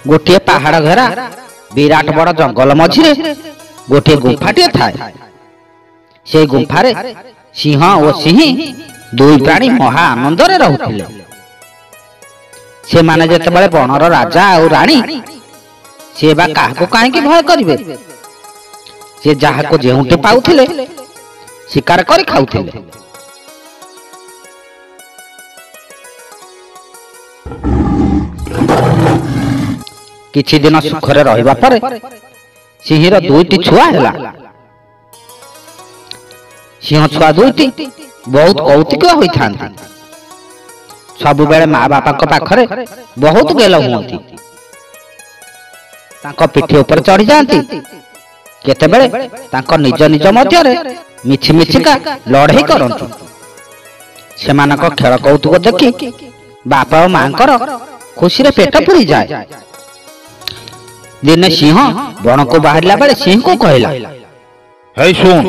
गोटे पहाड़ घेरा विराट बड़ जंगल मझिरे गोटे गुंफाटे थाए। से गुंफारे सिंह और सिंही दुई प्राणी महा आनंद रे रहुथिले। से माने जेतेबेले बनर राजा और रानी से बा काहाको काहेकि भय करिवे। से जाहाको जेउटे पाउथिले शिकार करी खाउथिले। किछि दिन सुखरे रहिबा परे सिंहर दुईटी छुआ हैला। सिंह छुआ दुईटी बहुत कौतुक होइथांती। सब बेले माँ बापा को पाखरे बहुत गेल हुअंती। तांको पिठी ऊपर चढ़ी जाती। केतेबेले तांको निज निज मध्यरे मिछि मिछिका लड़ाई करंती। सेमानक खेल कौतुक देखि बापा और मांकर खुशी रे पेट पुरी जाए। दिने सिंह बण को बाहरला बेले सिंह को कहला, हे सुन,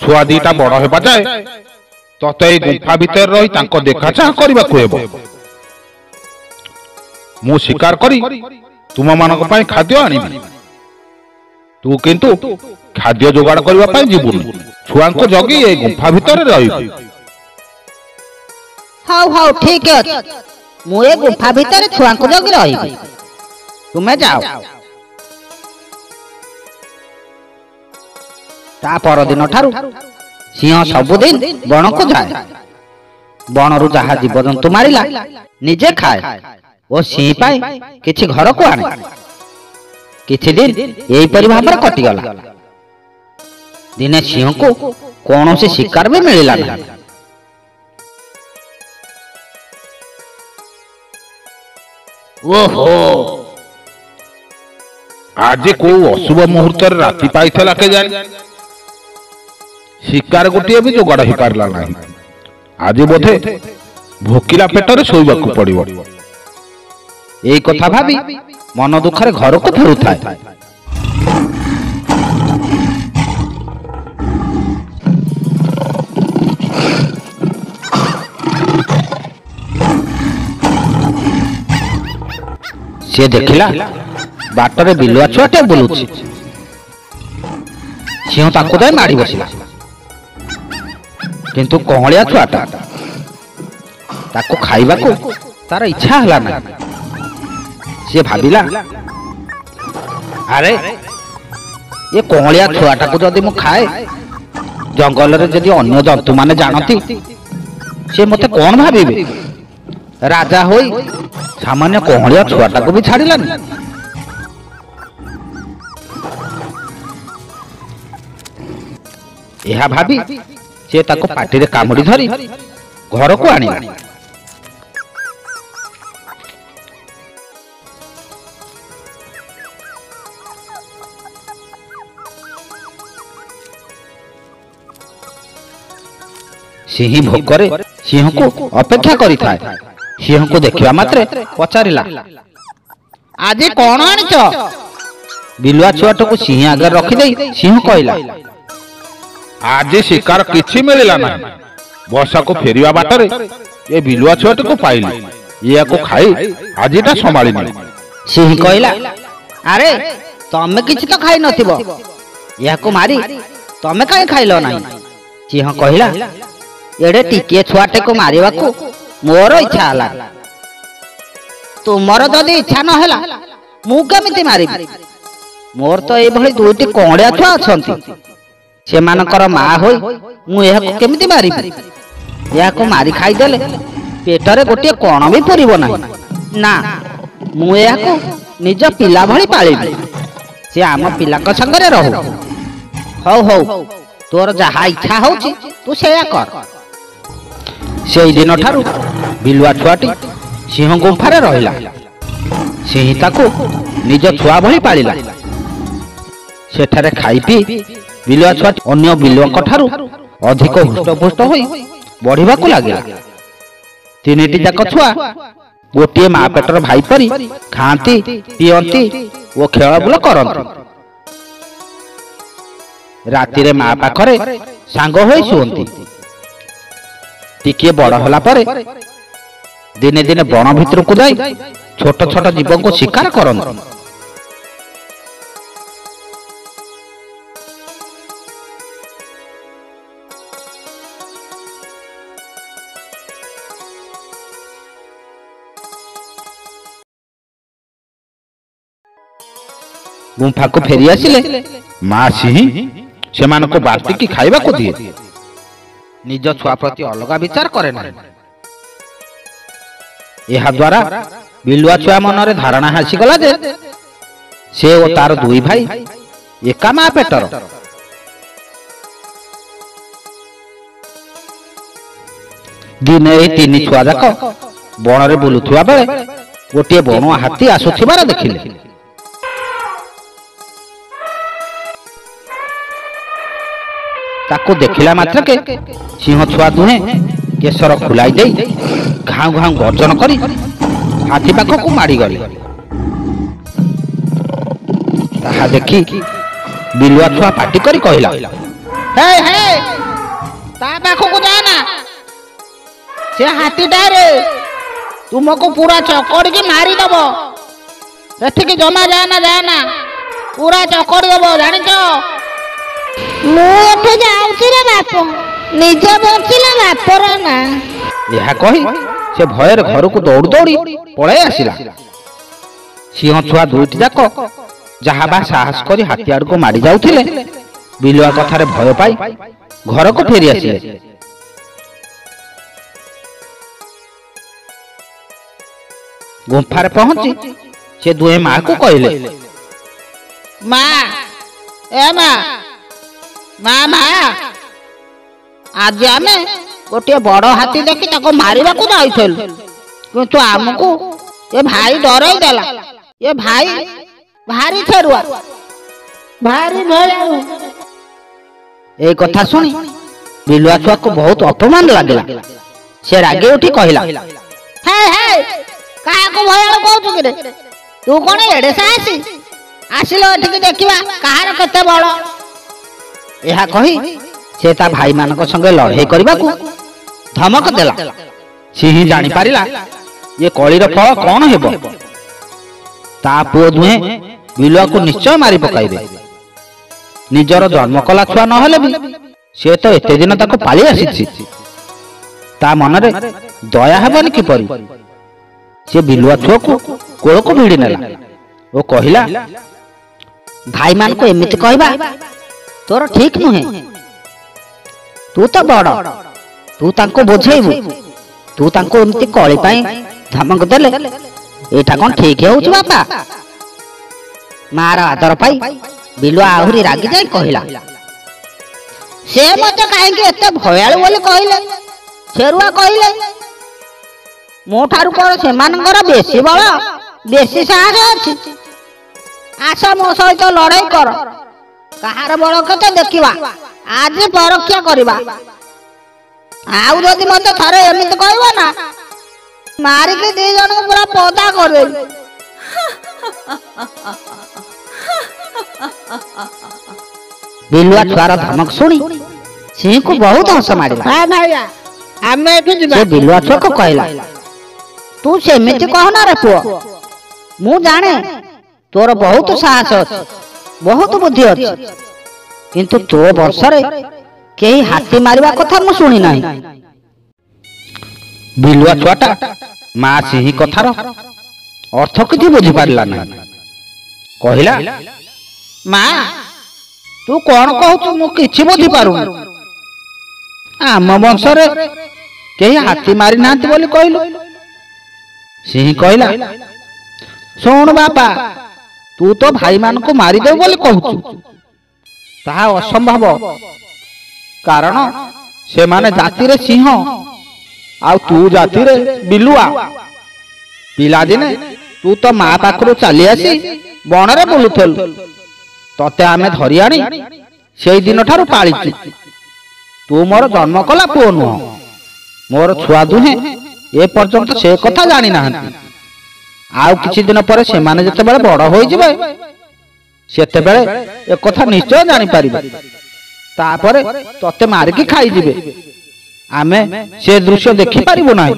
छुआ दीटा बड़ हेबा जाए तते ए गुंफा भीतर रही तांको देखा चाह करबाकू हेबो। मु शिकार करी तुम मानक पई खाद्य आनिबी। तू किंतु खाद्य जोगाड़ करबा पई जीबुनी। छुआ को जगी ए गुंफा भीतर रही। हाउ हाउ ठीक है, मु ए गुंफा भीतर छुआ को जगी रही। तुम्हें जाओ। ता पर दिन ठारू सिंह सबुदिन बण को जाए। बणरू जहा जीव जंतु मारिला निजे खाए और सिंह पाई किछि घर को आने। किछि दिन एही परि भाबरे कटिगला। दिने सिंह को कौनसी शिकार भी मिलिला नहीं। ओहो, आज को अशुभ मुहूर्त राति पाई के जाए शिकार गोटे भी जोगाड़ हो पारला नहीं। आज बोधे भोकिला पेटरे शोइबाकू पड़िबो। एई कथा भाबी मन दुखरे घर को फेरुथाए। से देखिला बाटरे बिलुआ छुआटे बुलुछि। सिंह ताकू जाई मारी बसिला। किंतु कहलिया छुआटा ताकू खाइबाकू तार इच्छा हला ना। से भाबिला, अरे ये कहलिया छुआटा को जदि मु खाए जंगल रे जदि अन्य जंतु माने जानती से मते कोन भाबिबे। राजा होई सामान्य कहलिया छुआटा को भी छाड़िलानी। यह भाभी से ताको पाटी रे कामुड़ी धरी घर को आनिला। सिंह भोकरे सिंह को अपेक्षा करी थाए। सिंह को देखिबा मात्रे पचारिला, आज कौन आनिछ? बिलुआ छुआटा को सिंह आगे रखी देई सिंह कहला, आज शिकार किछि मिलिला ना। वर्षा को फेरिया बाटरे ये बिलुआ छुआटे को पाइली। या को खाई आजिटा संभालिनी। सिंह कहला, अरे तमे किछि तो खाई नथिबो, या को मारी तमे काहे खाइलो नाही? सिंह कहला, एडे टिके छुआटे को मारिबाकू मोर इच्छा हला। तुमर जदि इच्छा न हला मु केमिति मारिबी? मोर तो ए भली दुईटी कोंडिया छुआ अछंती। सेमानकर माँ होई मु एहाको केमिति मारिबी? एहाको मारी खाई देले पेटरे गोटे कोण भी पुरिबो नाही ना। मु एहाको निज पिला भली पालिबी। से आम पिलाक संगरे रहू। हौ हौ, तोर जहा इच्छा होची तू सेया कर। से दिन ठारू बिलुआ छुआटी सिंह गुंफारे रहिला। सिंह ताकू निज छुआ भली पालिला। सेठारे खाई पी बिलुआ छुआटी अन्य बिलुआंक ठारू अधिक हृष्टपुष्ट होई बढ़िबाकू लागिला। तीनिटी जाक छुआ गोटे माँ पेटर भाई परी खाती पियंती और खेल बुल करती। रातिरे माँ पाखरे सांग होई शुअंती। टिके बड़ होला परे दिने दिने बण भितर को जाई ଛୋଟ ଛୋଟ ଜୀବଙ୍କୁ ଶିକାର କରନ୍ତି। ଗୁମ୍ଫାକୁ ଫେରି ଆସିଲେ ମା ସିଂହୀ ସେମାନଙ୍କୁ ବାଟିକି ଖାଇବାକୁ ଦିଏ। ନିଜ ଛୁଆ ପ୍ରତି ଅଲଗା ବିଚାର କରେ ନାହିଁ। ଏହା ଦ୍ୱାରା ବିଲୁଆ ଛୁଆ ମନରେ ଧାରଣା ଆସିଗଲା ଯେ ସେ ଓ ତାର ଦୁଇ ଭାଇ ଏକା ମା ପେଟର। ଦିନେ ଏହି ତିନି ଛୁଆ ଯାକ ବଣରେ ବୁଲୁଥିବା ବେଳେ ଗୋଟିଏ ବଣୁଆ ହାତୀ ଆସୁଥିବାର ଦେଖିଲେ। ତାକୁ ଦେଖିଲା ମାତ୍ରକେ ସିଂହ ଛୁଆ ଦୁହେଁ କେଶର ଖୁଲାଇ ଦେଇ ଘାଉ ଘାଉ ଗର୍ଜନ କରି ହାତୀ ପାଖକୁ ମାଡ଼ିଗଲେ। ତାହା ଦେଖି ବିଲୁଆ ଛୁଆ ପାଟି କରି କହିଲା, ହେ ହେ ତା ପାଖକୁ ଯାଆନା, ସେ ହାତୀଟାରେ ତୁମକୁ ପୁରା ଚକଡ଼ିକି ମାରିଦବ। ସେଠିକି ଜମା ଯାଆନା ଯାଆନା, ପୁରା ଚକଡ଼ି ଦବ, ଜାଣିଛ? ମୁଁ ଏଠୁ ଯାଉଛି ରେ ବାପ, ନିଜ ବଞ୍ଚିଲା ବାପର ନା। ଏହା କହି ସେ ଭୟରେ ଘରକୁ ଦୌଡ଼ି ଦୌଡ଼ି ପଳାଇ ଆସିଲା। ସିଂହ ଛୁଆ ଦୁଇଟି ଯାକ ଯାହା ବା ସାହସ କରି ହାତୀ ଆଡ଼କୁ ମାଡ଼ି ଯାଉଥିଲେ, ବିଲୁଆ କଥାରେ ଭୟ ପାଇ ଘରକୁ ଫେରି ଆସିଲେ। ଗୁମ୍ଫାରେ ପହଞ୍ଚି ସେ ଦୁହେଁ ମାକୁ କହିଲେ, ମା ଏ ମା ମା ମା, ଆଜି ଆମେ ଗୋଟିଏ ବଡ଼ ହାତୀ ଦେଖି ତାକୁ ମାରିବାକୁ ଯାଇଥିଲୁ, କିନ୍ତୁ ଆମକୁ ଏ ଭାଇ ଡରାଇ ଦେଲା। ଏ ଭାଇ ଭାରି ଛେରୁଆ, ଭାରି ଭୟାଳୁ। এই କଥା ଶୁଣି ବିଲୁଆ ଛୁଆକୁ ବହୁତ ଅପମାନ ଲାଗିଲା। ସେ ରାଗି ଉଠି କହିଲା, ହେ ହେ କାହାକୁ ଭୟାଳୁ କହୁଛୁ କିରେ? ତୁ କଣ ଏଡେ ସାହସୀ? ଆସିଲ ଏଠିକି ଦେଖିବା କାହାର କେତେ ବଳ। ଏହା କହି ସେ ତା ଭାଇମାନଙ୍କ ସଙ୍ଗେ ଲଢ଼େଇ କରିବାକୁ ଧମକ ଦେଲା। ସିଂହୀ ଜାଣିପାରିଲା ଏ କଳିର ଫଳ କଣ ହେବ। ତା ପୁଅ ଦୁହେଁ ବିଲୁଆକୁ ନିଶ୍ଚୟ ମାରି ପକାଇବେ। ନିଜର ଜନ୍ମ କଲା ଛୁଆ ନହେଲେ ବି ସେ ତ ଏତେ ଦିନ ତାକୁ ପାଳି ଆସିଛି, ତା ମନରେ ଦୟା ହେବନି କିପରି? ସେ ବିଲୁଆ ଛୁଆକୁ କୋଳକୁ ଭିଡ଼ି ନେଲା ଓ କହିଲା, ଭାଇମାନଙ୍କୁ ଏମିତି କହିବା ତୋର ଠିକ ନୁହେଁ। ତୁ ତ ବଡ଼, ତୁ ତାଙ୍କୁ ବୁଝେଇବୁ। ତୁ ତାଙ୍କୁ ଏମିତି କଳି ପାଇଁ ଧମକ ଦେଲେ ଏଇଟା କଣ ଠିକ ହେଉଛି ବାପା? ମାର ଆଦର ପାଇ ବିଲୁଆ ଆହୁରି ରାଗି ଯାଇ କହିଲା, ସେ ମତେ କାହିଁକି ଏତେ ଭୟାଳୁ ବୋଲି କହିଲେ? ଛେରୁଆ କହିଲେ? ମୋ ଠାରୁ କଣ ସେମାନଙ୍କର ବେଶୀ ବଳ, ବେଶୀ ସାହସ ଅଛି? ଆସ ମୋ ସହିତ ଲଢ଼େଇ କର, କାହାର ବଳ କେତେ ଦେଖିବା, ଆଜି ପରୀକ୍ଷା କରିବା। ଆଉ ଯଦି ମତେ ଥରେ ଏମିତି କହିବ ନା, ମାରିକି ଦି ଜଣଙ୍କୁ ପୁରା ପଦା କରିଦେବି। ବିଲୁଆ ଛୁଆର ଧମକ ଶୁଣି ସିଂହକୁ ବହୁତ ହସ ମାଡ଼ିଲା। ସେ ବିଲୁଆ ଛୁଆକୁ କହିଲା, ତୁ ସେମିତି କହନା ରେ ପୁଅ, ମୁଁ ଜାଣେ ତୋର ବହୁତ ସାହସ ଅଛି, ବହୁତ ବୁଦ୍ଧି ଅଛି, କିନ୍ତୁ ତୋ ବଂଶରେ କେହି ହାତୀ ମାରିବା କଥା ମୁଁ ଶୁଣି ନାହିଁ। ବିଲୁଆ ଛୁଆଟା ମା ସିଂହୀ କଥାର ଅର୍ଥ କିଛି ବୁଝିପାରିଲା ନାହିଁ। କହିଲା, ମା ତୁ କଣ କହୁଛୁ ମୁଁ କିଛି ବୁଝିପାରୁନି। ଆମ ବଂଶରେ କେହି ହାତୀ ମାରି ନାହାନ୍ତି ବୋଲି କହିଲୁ। ସିଂହୀ କହିଲା, ଶୁଣ ବାପା, ତୁ ତ ଭାଇମାନଙ୍କୁ ମାରିଦେବୁ ବୋଲି କହୁଛୁ, ତାହା ଅସମ୍ଭବ। କାରଣ ସେମାନେ ଜାତିରେ ସିଂହ ଆଉ ତୁ ଜାତିରେ ବିଲୁଆ। ପିଲାଦିନେ ତୁ ତ ମା ପାଖରୁ ଚାଲି ଆସି ବଣରେ ବୁଲୁଥିଲୁ, ତତେ ଆମେ ଧରି ଆଣି ସେଇ ଦିନ ଠାରୁ ପାଳିଛୁ। ତୁ ମୋର ଜନ୍ମ କଲା ପୁଅ ନୁହଁ। ମୋର ଛୁଆ ଦୁହେଁ ଏ ପର୍ଯ୍ୟନ୍ତ ସେ କଥା ଜାଣି ନାହାନ୍ତି। ଆଉ କିଛି ଦିନ ପରେ ସେମାନେ ଯେତେବେଳେ ବଡ଼ ହୋଇଯିବେ, ସେତେବେଳେ ଏକଥା ନିଶ୍ଚୟ ଜାଣିପାରିବେ। ତାପରେ ତତେ ମାରିକି ଖାଇଯିବେ। ଆମେ ସେ ଦୃଶ୍ୟ ଦେଖିପାରିବୁ ନାହିଁ।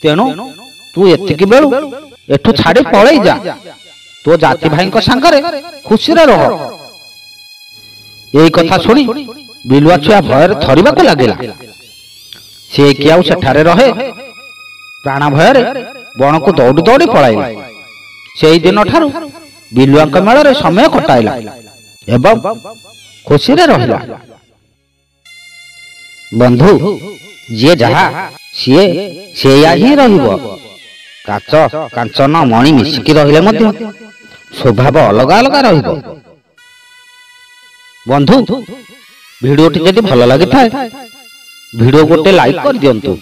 ତେଣୁ ତୁ ଏତିକି ବେଳୁ एठू छाड़ी पळई जा तो जाति भाई सांगरे खुशी रह। यही कथा शुणी बिलुआ छुआ भयर थरिबा को लागला। से कि आउ सेठारे रहे प्राण भयर बण को दौड़ी दौड़ी पळाइला। सेई दिन ठारू बिलुआ मेल रे समय कटाइला एवं खुशी रे रहिला। बंधु जे जहा सीए सेया ही रहिबो। काच कांचन मणि मिसिकी रहिले मध्य स्वभाव अलग अलग रहिबो। बंधु वीडियोटी जदि भल लगी थाए वीडियो गोटे लाइक कर दियंतु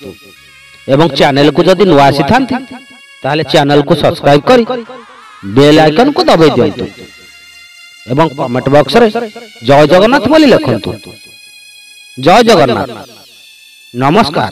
एवं चैनल को जदि नुआ आसी थांती ताले चैनल को सब्सक्राइब करी बेल आइकन को दबाई दियंतु एवं कमेंट बॉक्स रे जय जगन्नाथ बोली लिखंतु। जय जगन्नाथ। नमस्कार।